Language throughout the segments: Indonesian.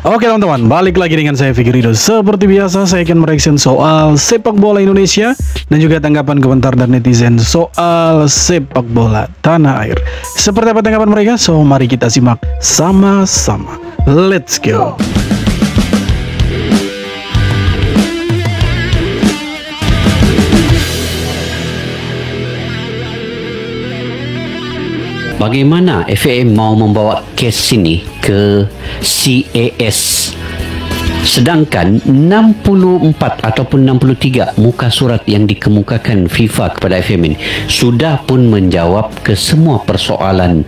Oke teman-teman, balik lagi dengan saya Fikri Ridho. Seperti biasa saya akan mereaction soal sepak bola Indonesia dan juga tanggapan komentar dari netizen soal sepak bola tanah air. Seperti apa tanggapan mereka? So mari kita simak sama-sama. Let's go. Bagaimana FAM mau membawa kes ini ke CAS, sedangkan 64 ataupun 63 muka surat yang dikemukakan FIFA kepada FAM ini sudah pun menjawab ke semua persoalan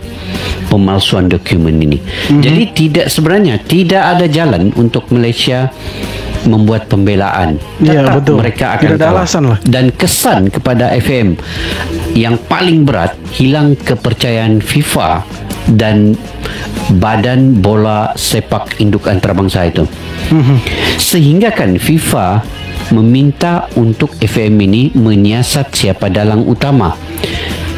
pemalsuan dokumen ini. Jadi sebenarnya tidak ada jalan untuk Malaysia membuat pembelaan. Tetap betul. Mereka akan tidak ada alasan lah. Dan kesan kepada FAM yang paling berat, hilang kepercayaan FIFA dan Badan Bola Sepak Induk Antarabangsa itu. Sehingga kan FIFA meminta untuk FAM ini menyiasat siapa dalang utama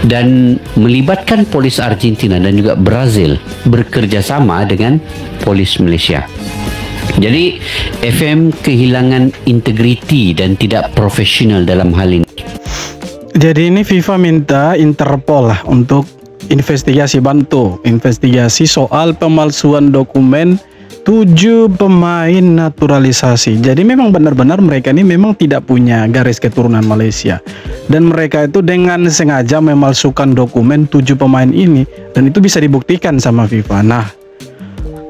dan melibatkan polis Argentina dan juga Brazil bekerjasama dengan polis Malaysia. Jadi FAM kehilangan integriti dan tidak profesional dalam hal ini. Jadi ini FIFA minta Interpol lah untuk investigasi soal pemalsuan dokumen 7 pemain naturalisasi. Jadi memang benar-benar mereka ini memang tidak punya garis keturunan Malaysia. Dan mereka itu dengan sengaja memalsukan dokumen 7 pemain ini. Dan itu bisa dibuktikan sama FIFA. Nah,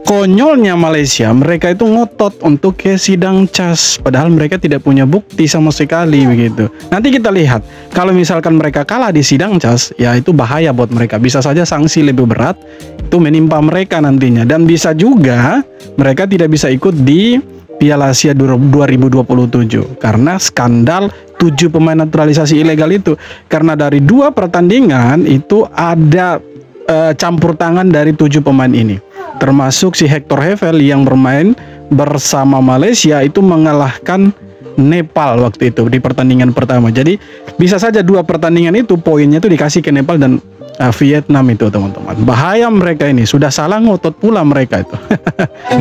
konyolnya Malaysia, mereka itu ngotot untuk ke sidang CAS. Padahal mereka tidak punya bukti sama sekali begitu. Nanti kita lihat, kalau misalkan mereka kalah di sidang CAS, ya itu bahaya buat mereka. Bisa saja sanksi lebih berat itu menimpa mereka nantinya. Dan bisa juga mereka tidak bisa ikut di Piala Asia 2027 karena skandal 7 pemain naturalisasi ilegal itu. Karena dari 2 pertandingan itu ada campur tangan dari 7 pemain ini, termasuk si Hector Hevel yang bermain bersama Malaysia itu mengalahkan Nepal waktu itu di pertandingan pertama. Jadi bisa saja 2 pertandingan itu poinnya itu dikasih ke Nepal dan Vietnam itu teman-teman. Bahaya mereka ini, sudah salah ngotot pula mereka itu.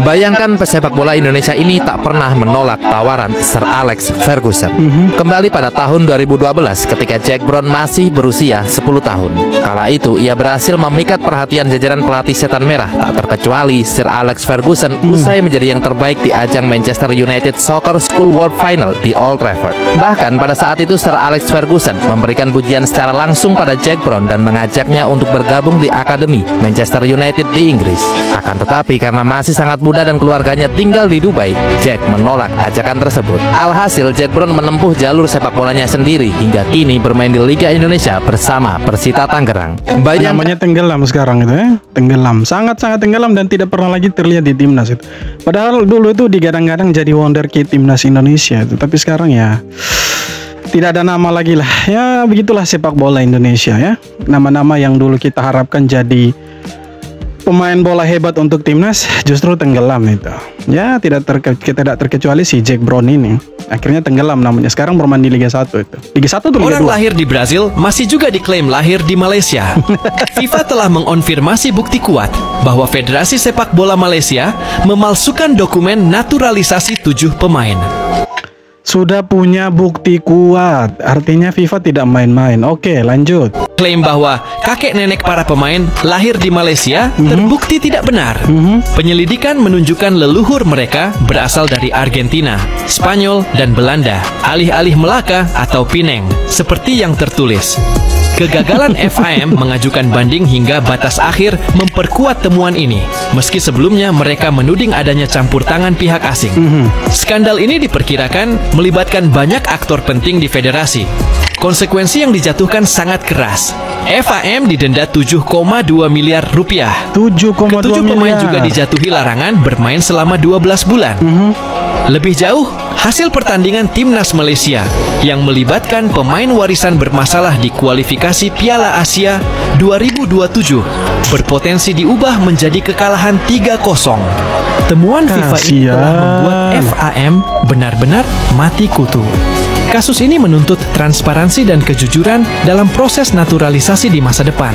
Bayangkan pesepak bola Indonesia ini tak pernah menolak tawaran Sir Alex Ferguson. Kembali pada tahun 2012 ketika Jack Brown masih berusia 10 tahun. Kala itu ia berhasil memikat perhatian jajaran pelatih setan merah, tak terkecuali Sir Alex Ferguson usai menjadi yang terbaik di ajang Manchester United Soccer School World Final di Old Trafford. Bahkan pada saat itu Sir Alex Ferguson memberikan pujian secara langsung pada Jack Brown dan mengajaknya untuk bergabung di Akademi Manchester United di Inggris. Akan tetapi karena masih sangat muda dan keluarganya tinggal di Dubai, Jack menolak ajakan tersebut. Alhasil Jack Brown menempuh jalur sepak bolanya sendiri hingga kini bermain di Liga Indonesia bersama Persita Tangerang. Namanya tenggelam sekarang itu ya, tenggelam, sangat-sangat tenggelam dan tidak pernah lagi terlihat di timnas itu. Padahal dulu itu digadang-gadang jadi wonderkid timnas Indonesia itu, tapi sekarang ya tidak ada nama lagi lah. Ya begitulah sepak bola Indonesia ya. Nama-nama yang dulu kita harapkan jadi pemain bola hebat untuk timnas justru tenggelam itu. Ya tidak terkecuali si Jack Brown ini. Akhirnya tenggelam namanya. Sekarang bermain di Liga 1 itu. Liga 1 atau Liga 2? Orang lahir di Brazil masih juga diklaim lahir di Malaysia. FIFA telah mengonfirmasi bukti kuat bahwa Federasi Sepak Bola Malaysia memalsukan dokumen naturalisasi 7 pemain. Sudah punya bukti kuat, artinya FIFA tidak main-main. Oke, lanjut. Klaim bahwa kakek nenek para pemain lahir di Malaysia terbukti tidak benar. Penyelidikan menunjukkan leluhur mereka berasal dari Argentina, Spanyol, dan Belanda, alih-alih Melaka atau Pineng, seperti yang tertulis. Kegagalan FAM mengajukan banding hingga batas akhir memperkuat temuan ini, meski sebelumnya mereka menuding adanya campur tangan pihak asing. Skandal ini diperkirakan melibatkan banyak aktor penting di federasi. Konsekuensi yang dijatuhkan sangat keras. FAM didenda 7,2 miliar rupiah. 7,2 Ketujuh pemain miliar juga dijatuhi larangan bermain selama 12 bulan. Lebih jauh, hasil pertandingan timnas Malaysia yang melibatkan pemain warisan bermasalah di kualifikasi Piala Asia 2027 berpotensi diubah menjadi kekalahan 3-0. Temuan FIFA ini telah membuat FAM benar-benar mati kutu. Kasus ini menuntut transparansi dan kejujuran dalam proses naturalisasi di masa depan.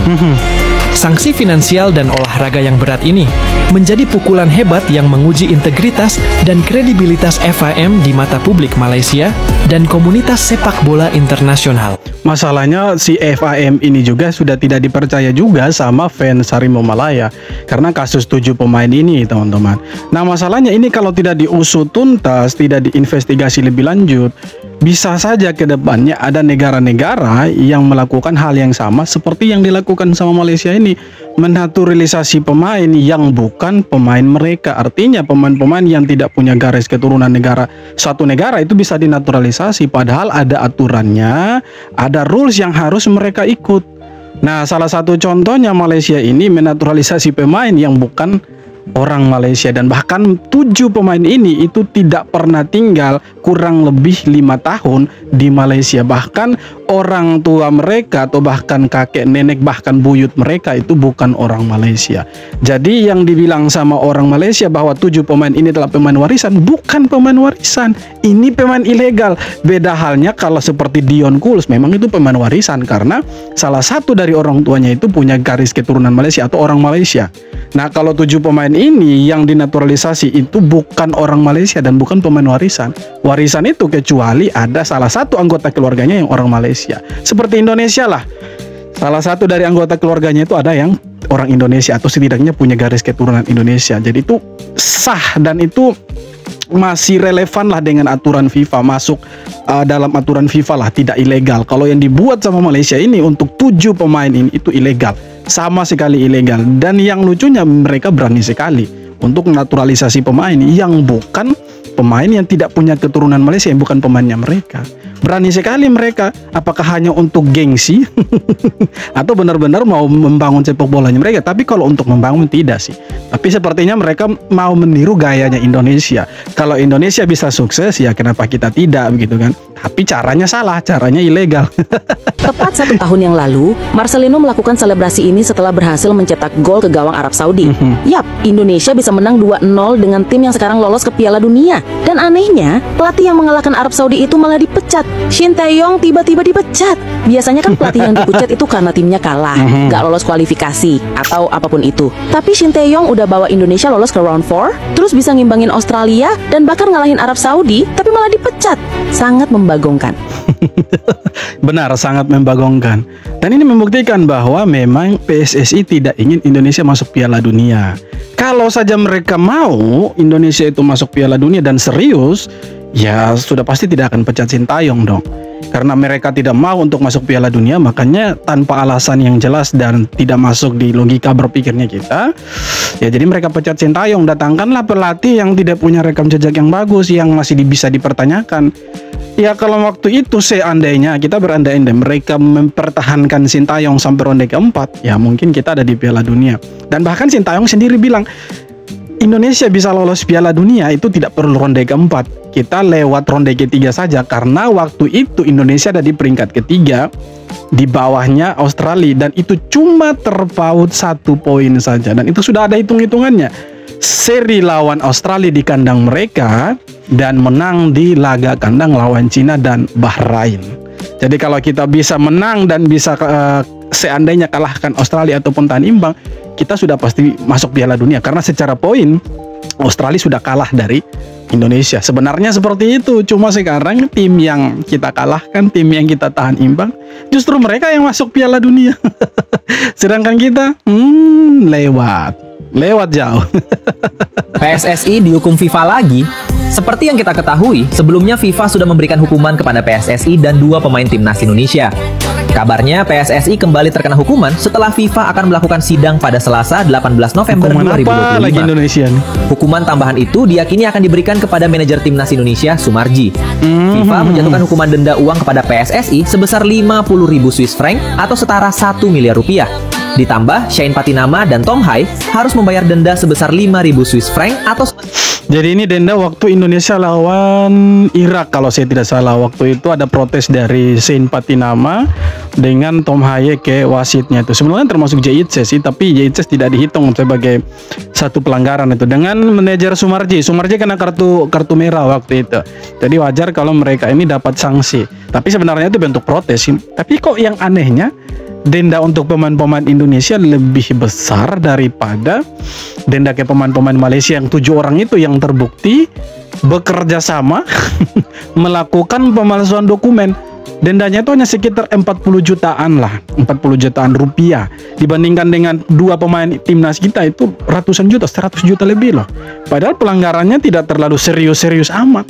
Sanksi finansial dan olahraga yang berat ini menjadi pukulan hebat yang menguji integritas dan kredibilitas FIM di mata publik Malaysia dan komunitas sepak bola internasional. Masalahnya si FIM ini juga sudah tidak dipercaya juga sama fans Harimau Malaya karena kasus 7 pemain ini, teman-teman. Nah, masalahnya ini kalau tidak diusut tuntas, tidak diinvestigasi lebih lanjut, bisa saja ke depannya ada negara-negara yang melakukan hal yang sama seperti yang dilakukan sama Malaysia ini, menaturalisasi pemain yang bukan pemain mereka. Artinya pemain-pemain yang tidak punya garis keturunan suatu negara itu bisa dinaturalisasi, padahal ada aturannya, ada rules yang harus mereka ikut. Nah, salah satu contohnya Malaysia ini menaturalisasi pemain yang bukan orang Malaysia, dan bahkan 7 pemain ini itu tidak pernah tinggal kurang lebih 5 tahun di Malaysia. Bahkan orang tua mereka atau bahkan kakek nenek bahkan buyut mereka itu bukan orang Malaysia. Jadi yang dibilang sama orang Malaysia bahwa 7 pemain ini adalah pemain warisan, bukan pemain warisan, ini pemain ilegal. Beda halnya kalau seperti Dion Kools, memang itu pemain warisan karena salah satu dari orang tuanya itu punya garis keturunan Malaysia atau orang Malaysia. Nah, kalau 7 pemain ini yang dinaturalisasi itu bukan orang Malaysia dan bukan pemain warisan. Warisan itu kecuali ada salah satu anggota keluarganya yang orang Malaysia. Seperti Indonesia lah. Salah satu dari anggota keluarganya itu ada yang orang Indonesia atau setidaknya punya garis keturunan Indonesia. Jadi itu sah dan itu masih relevan lah dengan aturan FIFA, masuk dalam aturan FIFA lah, tidak ilegal. Kalau yang dibuat sama Malaysia ini untuk 7 pemain ini itu ilegal, sama sekali ilegal. Dan yang lucunya mereka berani sekali untuk naturalisasi pemain yang bukan pemain, yang tidak punya keturunan Malaysia, yang bukan pemainnya mereka. Berani sekali mereka. Apakah hanya untuk gengsi atau benar-benar mau membangun sepak bolanya mereka? Tapi kalau untuk membangun tidak sih. Tapi sepertinya mereka mau meniru gayanya Indonesia. Kalau Indonesia bisa sukses, ya kenapa kita tidak, begitu kan? Tapi caranya salah, caranya ilegal. Tepat 1 tahun yang lalu, Marcelino melakukan selebrasi ini setelah berhasil mencetak gol ke gawang Arab Saudi. Yap, Indonesia bisa menang 2-0 dengan tim yang sekarang lolos ke Piala Dunia. Dan anehnya, pelatih yang mengalahkan Arab Saudi itu malah dipecat. Shin Tae-yong tiba-tiba dipecat. Biasanya kan pelatih yang dipecat itu karena timnya kalah, nggak lolos kualifikasi, atau apapun itu. Tapi Shin Tae-yong udah bawa Indonesia lolos ke round 4, terus bisa ngimbangin Australia, dan bahkan ngalahin Arab Saudi, tapi malah dipecat. Sangat membagongkan. Benar, sangat membagongkan. Dan ini membuktikan bahwa memang PSSI tidak ingin Indonesia masuk Piala Dunia. Kalau saja mereka mau Indonesia itu masuk Piala Dunia dan serius, ya sudah pasti tidak akan pecat Shin Tae-yong dong. Karena mereka tidak mau untuk masuk Piala Dunia, makanya tanpa alasan yang jelas dan tidak masuk di logika berpikirnya kita, ya jadi mereka pecat Shin Tae-yong. Datangkanlah pelatih yang tidak punya rekam jejak yang bagus, yang masih bisa dipertanyakan. Ya kalau waktu itu seandainya kita berandai-andai mereka mempertahankan Shin Tae-yong sampai ronde keempat, ya mungkin kita ada di Piala Dunia. Dan bahkan Shin Tae-yong sendiri bilang, Indonesia bisa lolos Piala Dunia itu tidak perlu ronde keempat, kita lewat ronde ketiga saja. Karena waktu itu Indonesia ada di peringkat ketiga, di bawahnya Australia, dan itu cuma terpaut 1 poin saja. Dan itu sudah ada hitung-hitungannya. Seri lawan Australia di kandang mereka dan menang di laga kandang lawan Cina dan Bahrain. Jadi kalau kita bisa menang dan bisa seandainya kalahkan Australia ataupun tahan imbang, kita sudah pasti masuk Piala Dunia. Karena secara poin Australia sudah kalah dari Indonesia. Sebenarnya seperti itu. Cuma sekarang tim yang kita kalahkan, tim yang kita tahan imbang, justru mereka yang masuk Piala Dunia. Sedangkan kita lewat jauh. PSSI dihukum FIFA lagi. Seperti yang kita ketahui, sebelumnya FIFA sudah memberikan hukuman kepada PSSI dan 2 pemain timnas Indonesia. Kabarnya PSSI kembali terkena hukuman setelah FIFA akan melakukan sidang pada Selasa 18 November 2025. Hukuman tambahan itu diyakini akan diberikan kepada manajer timnas Indonesia, Sumarji. FIFA menjatuhkan hukuman denda uang kepada PSSI sebesar 50.000 Swiss franc atau setara 1 miliar rupiah. Ditambah Shane Patinama dan Tom Hai harus membayar denda sebesar 5.000 Swiss franc atau... Jadi ini denda waktu Indonesia lawan Irak kalau saya tidak salah. Waktu itu ada protes dari Shane Patinama dengan Tom Hai ke wasitnya itu. Sebenarnya termasuk Jaitse sih, tapi Jaitse tidak dihitung sebagai satu pelanggaran itu. Dengan manajer Sumarji kena kartu merah waktu itu. Jadi wajar kalau mereka ini dapat sanksi. Tapi sebenarnya itu bentuk protes sih. Tapi kok yang anehnya denda untuk pemain-pemain Indonesia lebih besar daripada denda ke pemain-pemain Malaysia yang 7 orang itu yang terbukti bekerja sama melakukan pemalsuan dokumen. Dendanya itu hanya sekitar 40 jutaan lah, 40 jutaan rupiah. Dibandingkan dengan 2 pemain timnas kita itu ratusan juta, 100 juta lebih loh. Padahal pelanggarannya tidak terlalu serius-serius amat.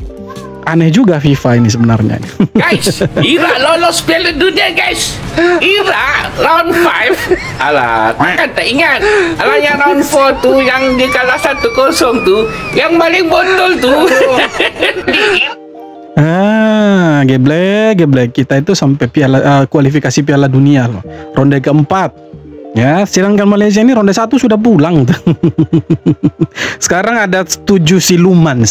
Aneh juga FIFA ini sebenarnya. Guys, Irak lolos Piala Dunia guys. Irak round 5. Alah, kan tak ingat. Alah yang round 4 tu yang dia kalah 1-0 tu, yang paling botol tu. Geblek. Kita itu sampai kualifikasi Piala Dunia loh. Ronde keempat. Ya, sedangkan Malaysia ini ronde 1 sudah pulang. Sekarang ada 7 siluman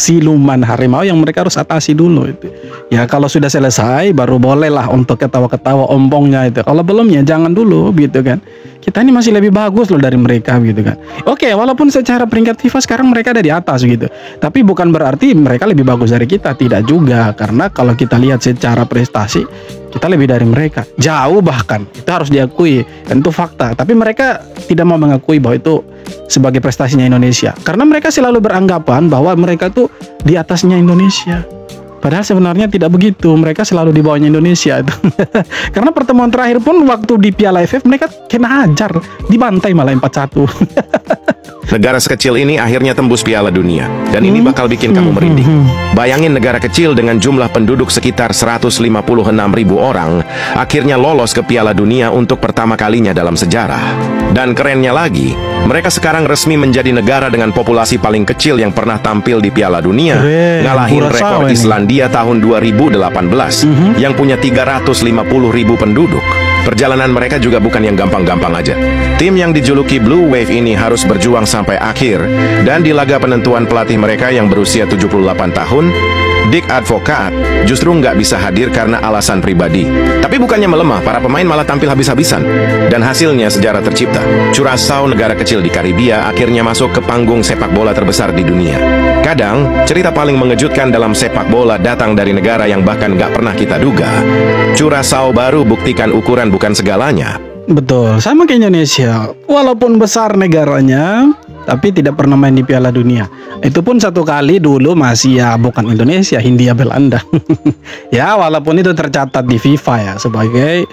harimau yang mereka harus atasi dulu itu. Ya, kalau sudah selesai baru bolehlah untuk ketawa-ketawa ompongnya itu. Kalau belum ya jangan dulu gitu kan. Kita ini masih lebih bagus loh dari mereka gitu kan. Oke, walaupun secara peringkat FIFA sekarang mereka ada di atas gitu. Tapi bukan berarti mereka lebih bagus dari kita, tidak juga. Karena kalau kita lihat secara prestasi kita lebih dari mereka. Jauh bahkan. Itu harus diakui. Dan itu fakta. Tapi mereka tidak mau mengakui bahwa itu sebagai prestasinya Indonesia. Karena mereka selalu beranggapan bahwa mereka tuh di atasnya Indonesia. Padahal sebenarnya tidak begitu. Mereka selalu di bawahnya Indonesia itu. Karena pertemuan terakhir pun waktu di Piala AFF mereka kena ajar, dibantai malah 4-1. Negara sekecil ini akhirnya tembus Piala Dunia. Dan ini bakal bikin kamu merinding. Bayangin negara kecil dengan jumlah penduduk sekitar 156.000 orang akhirnya lolos ke Piala Dunia untuk pertama kalinya dalam sejarah. Dan kerennya lagi, mereka sekarang resmi menjadi negara dengan populasi paling kecil yang pernah tampil di Piala Dunia, ngalahin rekor Islandia tahun 2018 yang punya 350.000 penduduk. Perjalanan mereka juga bukan yang gampang-gampang aja. Tim yang dijuluki Blue Wave ini harus berjuang sampai akhir, dan di laga penentuan pelatih mereka yang berusia 78 tahun, Dick Advocaat, justru nggak bisa hadir karena alasan pribadi. Tapi bukannya melemah, para pemain malah tampil habis-habisan. Dan hasilnya sejarah tercipta. Curaçao, negara kecil di Karibia, akhirnya masuk ke panggung sepak bola terbesar di dunia. Kadang, cerita paling mengejutkan dalam sepak bola datang dari negara yang bahkan nggak pernah kita duga. Curaçao baru buktikan ukuran bukan segalanya. Betul, sama kayak Indonesia. Walaupun besar negaranya, tapi tidak pernah main di Piala Dunia. Itu pun satu kali dulu masih ya bukan Indonesia, Hindia Belanda. Ya, walaupun itu tercatat di FIFA ya sebagai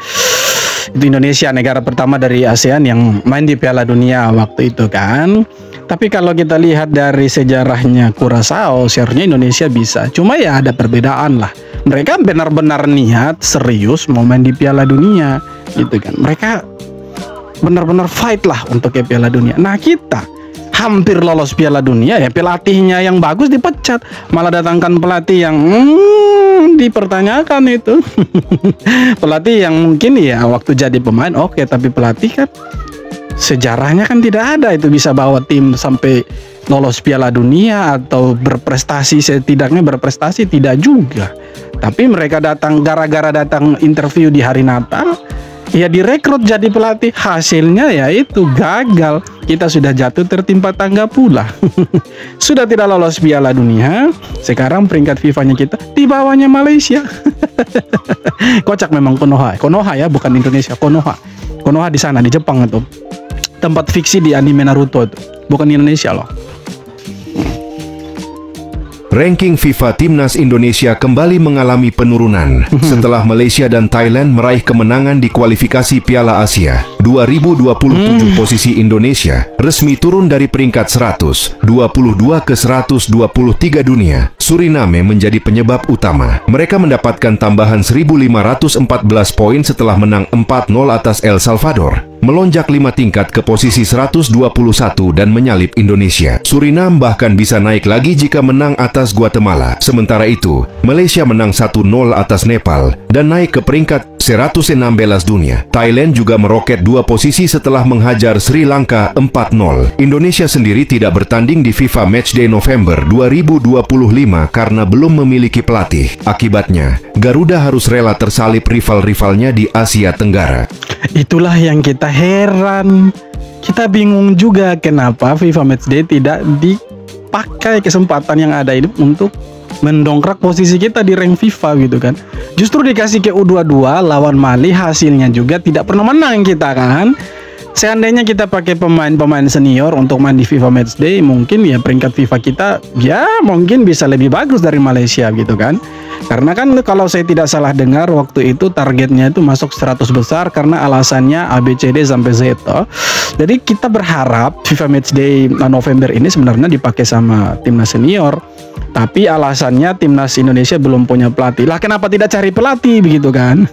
itu Indonesia negara pertama dari ASEAN yang main di Piala Dunia waktu itu kan. Tapi kalau kita lihat dari sejarahnya Curaçao, seharusnya Indonesia bisa. Cuma ya ada perbedaan lah. Mereka benar-benar niat serius mau main di Piala Dunia gitu kan. Mereka benar-benar fight lah untuk ke Piala Dunia. Nah, kita hampir lolos Piala Dunia ya, pelatihnya yang bagus dipecat, malah datangkan pelatih yang dipertanyakan itu. Pelatih yang mungkin ya waktu jadi pemain oke, tapi pelatih kan sejarahnya kan tidak ada itu bisa bawa tim sampai lolos Piala Dunia atau berprestasi, setidaknya berprestasi tidak juga. Tapi mereka datang gara-gara datang interview di hari Natal, ya direkrut jadi pelatih, hasilnya ya itu gagal. Kita sudah jatuh tertimpa tangga pula. Sudah tidak lolos Piala Dunia. Sekarang peringkat FIFA-nya kita di bawahnya Malaysia. Kocak memang Konoha. Konoha ya, bukan Indonesia, Konoha. Konoha di sana di Jepang itu. Tempat fiksi di anime Naruto itu. Bukan Indonesia loh. Ranking FIFA Timnas Indonesia kembali mengalami penurunan setelah Malaysia dan Thailand meraih kemenangan di kualifikasi Piala Asia 2027. Posisi Indonesia resmi turun dari peringkat 122 ke 123 dunia. Suriname menjadi penyebab utama. Mereka mendapatkan tambahan 1.514 poin setelah menang 4-0 atas El Salvador, melonjak 5 tingkat ke posisi 121 dan menyalip Indonesia. Suriname bahkan bisa naik lagi jika menang atas Guatemala. Sementara itu, Malaysia menang 1-0 atas Nepal dan naik ke peringkat 116 dunia. Thailand juga meroket 2 posisi setelah menghajar Sri Lanka 4-0. Indonesia sendiri tidak bertanding di FIFA Matchday November 2025 karena belum memiliki pelatih. Akibatnya, Garuda harus rela tersalip rival-rivalnya di Asia Tenggara. Itulah yang kita heran. Kita bingung juga kenapa FIFA Matchday tidak dipakai kesempatan yang ada ini untuk mendongkrak posisi kita di rank FIFA gitu kan. Justru dikasih ke U22 lawan Mali, hasilnya juga tidak pernah menang kita kan. Seandainya kita pakai pemain-pemain senior untuk main di FIFA Matchday, mungkin ya peringkat FIFA kita ya mungkin bisa lebih bagus dari Malaysia gitu kan. Karena kan kalau saya tidak salah dengar waktu itu targetnya itu masuk 100 besar karena alasannya ABCD sampai Z. Jadi kita berharap FIFA Matchday November ini sebenarnya dipakai sama timnas senior. Tapi alasannya timnas Indonesia belum punya pelatih. Lah kenapa tidak cari pelatih begitu kan?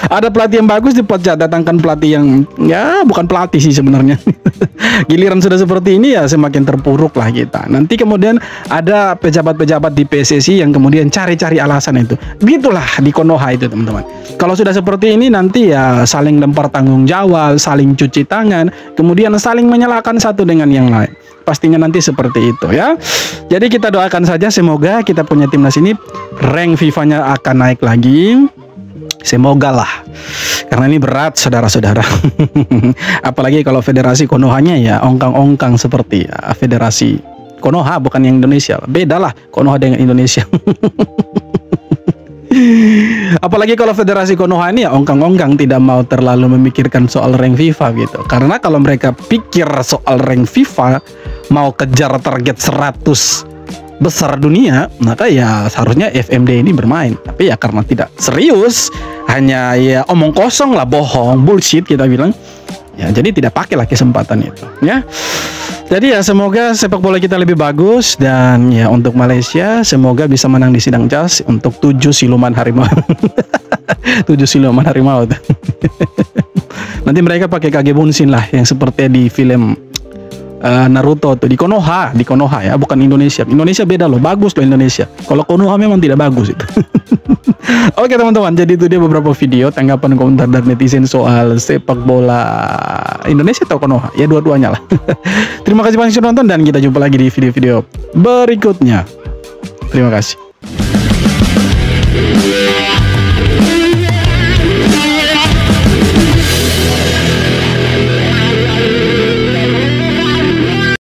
Ada pelatih yang bagus dipecat, datangkan pelatih yang ya bukan pelatih sih sebenarnya. Giliran sudah seperti ini ya semakin terpuruk lah kita. Nanti kemudian ada pejabat-pejabat di PSSI yang kemudian cari-cari alasan itu. Begitulah di Konoha itu teman-teman. Kalau sudah seperti ini nanti ya saling lempar tanggung jawab, saling cuci tangan, kemudian saling menyalahkan satu dengan yang lain. Pastinya nanti seperti itu ya. Jadi kita doakan saja semoga kita punya timnas ini rank FIFA-nya akan naik lagi. Semoga lah. Karena ini berat saudara-saudara. Apalagi kalau federasi Konohanya ya ongkang-ongkang seperti ya, federasi Konoha bukan yang Indonesia. Beda lah Konoha dengan Indonesia. Apalagi kalau federasi Konoha ini ya ongkang-ongkang, tidak mau terlalu memikirkan soal rank FIFA gitu. Karena kalau mereka pikir soal rank FIFA, mau kejar target 100 besar dunia, maka ya seharusnya FMD ini bermain. Tapi ya karena tidak serius, hanya ya omong kosong lah, bohong, bullshit kita bilang. Ya jadi tidak pakailah kesempatan itu ya. Jadi ya semoga sepak bola kita lebih bagus. Dan ya untuk Malaysia semoga bisa menang di sidang JAS untuk 7 siluman harimau. 7 siluman harimau. Nanti mereka pakai Kage Bunshin lah, yang seperti di film Naruto tuh di Konoha ya, bukan Indonesia. Indonesia beda loh, bagus loh Indonesia. Kalau Konoha memang tidak bagus itu. Oke teman-teman, jadi itu dia beberapa video tanggapan komentar dari netizen soal sepak bola Indonesia atau Konoha, ya dua-duanya lah. Terima kasih banyak sudah nonton dan kita jumpa lagi di video-video berikutnya. Terima kasih.